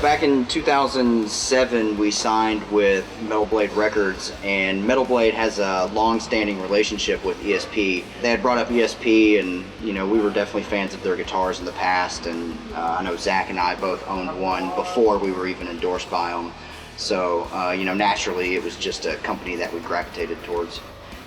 Back in 2007, we signed with Metal Blade Records, and Metal Blade has a long-standing relationship with ESP. They had brought up ESP, and we were definitely fans of their guitars in the past, and I know Zach and I both owned one before we were even endorsed by them. So, naturally it was just a company that we gravitated towards.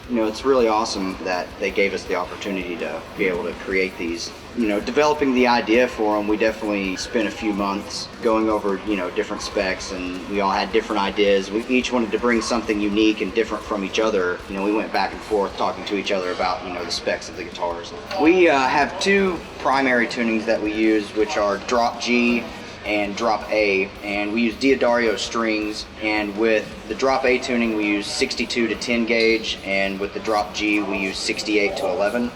It's really awesome that they gave us the opportunity to be able to create these. Developing the idea for them, we definitely spent a few months going over, different specs, and we all had different ideas. We each wanted to bring something unique and different from each other. We went back and forth talking to each other about, the specs of the guitars. We have two primary tunings that we use, which are drop G and drop A, and we use Diodario strings, and with the drop A tuning we use 62 to 10 gauge, and with the drop G we use 68 to 11.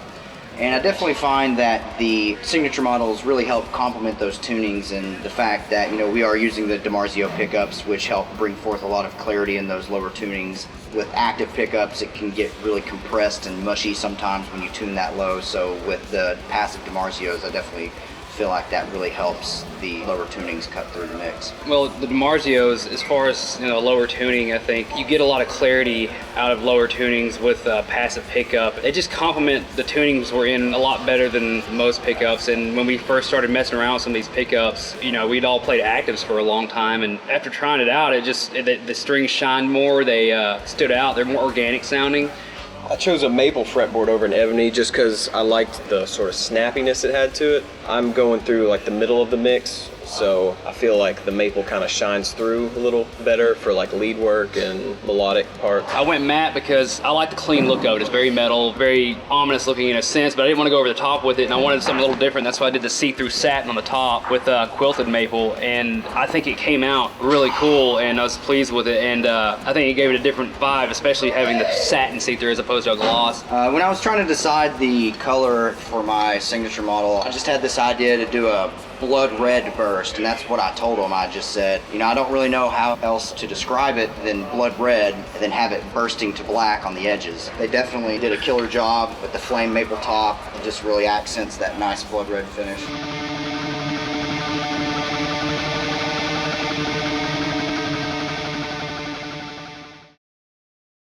And I definitely find that the signature models really help complement those tunings, and the fact that we are using the DiMarzio pickups, which help bring forth a lot of clarity in those lower tunings. With active pickups it can get really compressed and mushy sometimes when you tune that low, so with the passive DiMarzios I definitely feel like that really helps the lower tunings cut through the mix. Well, the DiMarzios, as far as lower tuning, I think you get a lot of clarity out of lower tunings with passive pickup. They just complement the tunings we're in a lot better than most pickups. And when we first started messing around with some of these pickups, we'd all played actives for a long time, and after trying it out, the strings shined more. They stood out. They're more organic sounding. I chose a maple fretboard over an ebony just because I liked the sort of snappiness it had to it. I'm going through like the middle of the mix, so I feel like the maple kind of shines through a little better for like lead work and melodic parts. I went matte because I like the clean look of it. It's very metal, very ominous looking in a sense, but I didn't want to go over the top with it, and I wanted something a little different. That's why I did the see-through satin on the top with quilted maple, and I think it came out really cool, and I was pleased with it, and I think it gave it a different vibe, especially having the satin see-through as opposed to a gloss. When I was trying to decide the color for my signature model, I just had this idea to do a blood red burst, and that's what I told them. I just said, I don't really know how else to describe it than blood red, and then have it bursting to black on the edges. They definitely did a killer job with the flame maple top. It just really accents that nice blood red finish.